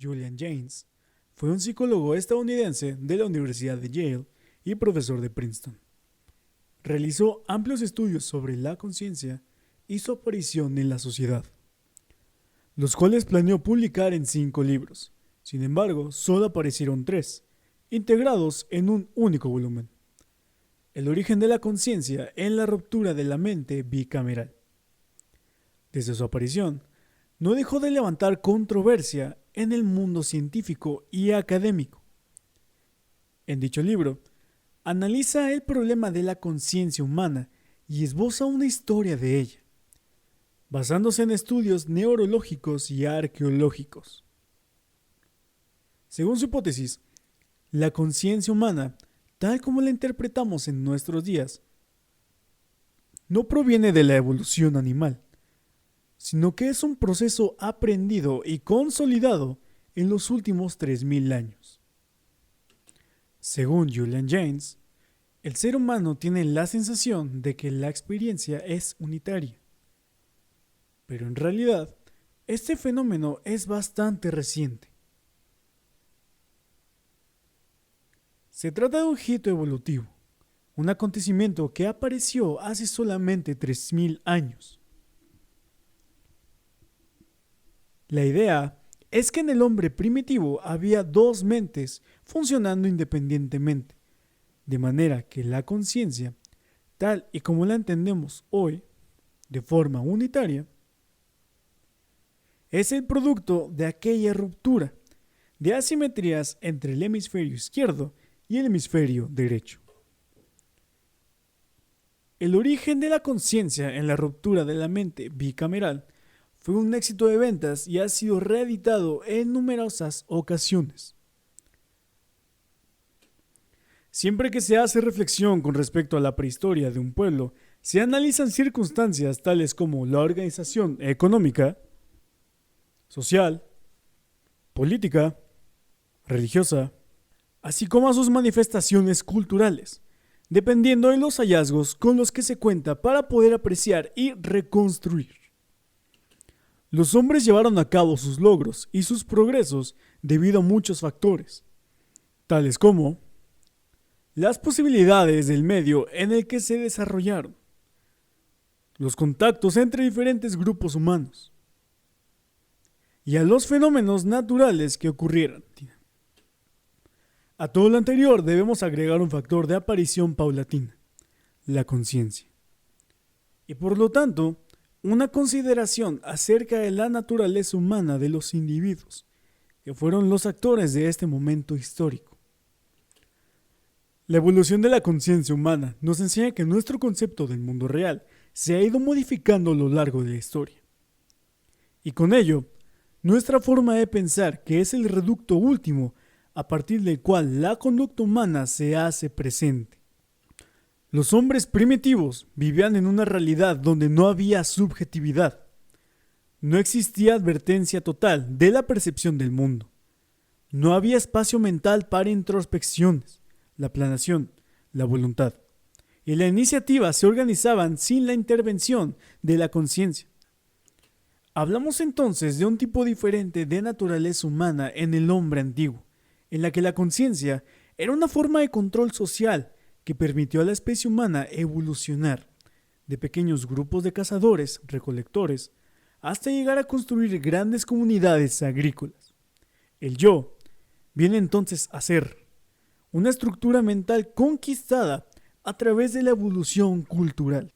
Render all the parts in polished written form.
Julian Jaynes fue un psicólogo estadounidense de la Universidad de Yale y profesor de Princeton. Realizó amplios estudios sobre la conciencia y su aparición en la sociedad, los cuales planeó publicar en 5 libros. Sin embargo, solo aparecieron 3, integrados en un único volumen: El origen de la conciencia en la ruptura de la mente bicameral. Desde su aparición, no dejó de levantar controversia en el mundo científico y académico. En dicho libro, analiza el problema de la conciencia humana y esboza una historia de ella, basándose en estudios neurológicos y arqueológicos. Según su hipótesis, la conciencia humana, tal como la interpretamos en nuestros días, no proviene de la evolución animal, sino que es un proceso aprendido y consolidado en los últimos 3000 años. Según Julian Jaynes, el ser humano tiene la sensación de que la experiencia es unitaria, pero en realidad este fenómeno es bastante reciente. Se trata de un hito evolutivo, un acontecimiento que apareció hace solamente 3000 años. La idea es que en el hombre primitivo había 2 mentes funcionando independientemente, de manera que la conciencia, tal y como la entendemos hoy, de forma unitaria, es el producto de aquella ruptura de asimetrías entre el hemisferio izquierdo y el hemisferio derecho. El origen de la conciencia en la ruptura de la mente bicameral fue un éxito de ventas y ha sido reeditado en numerosas ocasiones. Siempre que se hace reflexión con respecto a la prehistoria de un pueblo, se analizan circunstancias tales como la organización económica, social, política, religiosa, así como a sus manifestaciones culturales, dependiendo de los hallazgos con los que se cuenta para poder apreciar y reconstruir. Los hombres llevaron a cabo sus logros y sus progresos debido a muchos factores, tales como las posibilidades del medio en el que se desarrollaron, los contactos entre diferentes grupos humanos y a los fenómenos naturales que ocurrieron. A todo lo anterior debemos agregar un factor de aparición paulatina: la conciencia. Y por lo tanto, una consideración acerca de la naturaleza humana de los individuos, que fueron los actores de este momento histórico. La evolución de la conciencia humana nos enseña que nuestro concepto del mundo real se ha ido modificando a lo largo de la historia. Y con ello, nuestra forma de pensar, que es el reducto último a partir del cual la conducta humana se hace presente. Los hombres primitivos vivían en una realidad donde no había subjetividad. No existía advertencia total de la percepción del mundo. No había espacio mental para introspecciones, la planeación, la voluntad. Y la iniciativa se organizaban sin la intervención de la conciencia. Hablamos entonces de un tipo diferente de naturaleza humana en el hombre antiguo, en la que la conciencia era una forma de control social que permitió a la especie humana evolucionar de pequeños grupos de cazadores, recolectores, hasta llegar a construir grandes comunidades agrícolas. El yo viene entonces a ser una estructura mental conquistada a través de la evolución cultural.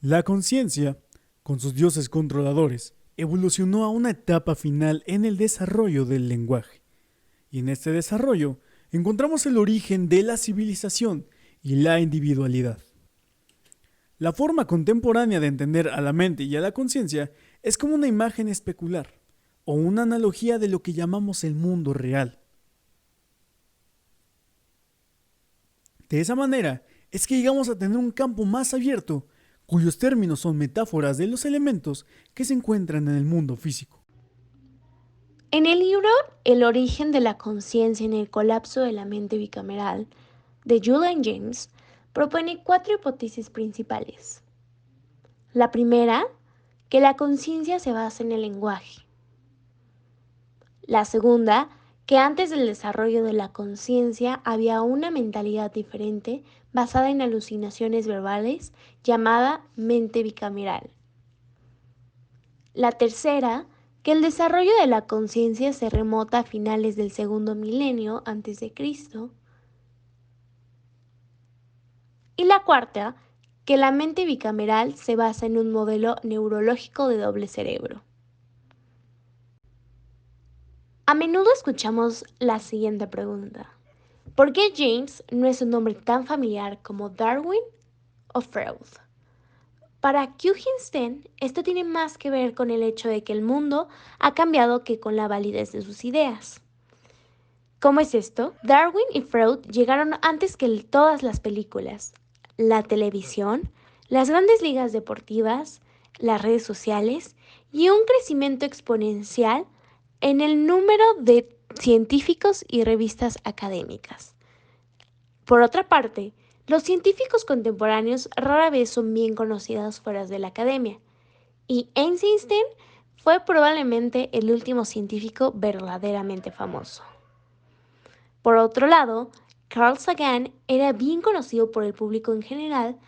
La conciencia, con sus dioses controladores, evolucionó a una etapa final en el desarrollo del lenguaje. Y en este desarrollo encontramos el origen de la civilización y la individualidad. La forma contemporánea de entender a la mente y a la conciencia es como una imagen especular o una analogía de lo que llamamos el mundo real. De esa manera es que llegamos a tener un campo más abierto, cuyos términos son metáforas de los elementos que se encuentran en el mundo físico. En el libro El origen de la conciencia en el colapso de la mente bicameral, de Julian Jaynes, propone 4 hipótesis principales. La primera, que la conciencia se basa en el lenguaje. La segunda, que antes del desarrollo de la conciencia había una mentalidad diferente basada en alucinaciones verbales llamada mente bicameral. La tercera, que el desarrollo de la conciencia se remota a finales del segundo milenio antes de Cristo. Y la cuarta, que la mente bicameral se basa en un modelo neurológico de doble cerebro. A menudo escuchamos la siguiente pregunta. ¿Por qué James no es un nombre tan familiar como Darwin o Freud? Para Kuchenstein, esto tiene más que ver con el hecho de que el mundo ha cambiado que con la validez de sus ideas. ¿Cómo es esto? Darwin y Freud llegaron antes que todas las películas, la televisión, las grandes ligas deportivas, las redes sociales y un crecimiento exponencial en el número de científicos y revistas académicas. Por otra parte, los científicos contemporáneos rara vez son bien conocidos fuera de la academia, y Einstein fue probablemente el último científico verdaderamente famoso. Por otro lado, Carl Sagan era bien conocido por el público en general,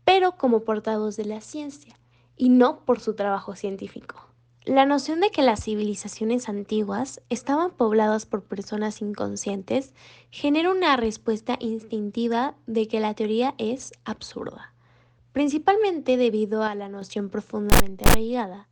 pero como portavoz de la ciencia, y no por su trabajo científico. La noción de que las civilizaciones antiguas estaban pobladas por personas inconscientes genera una respuesta instintiva de que la teoría es absurda, principalmente debido a la noción profundamente arraigada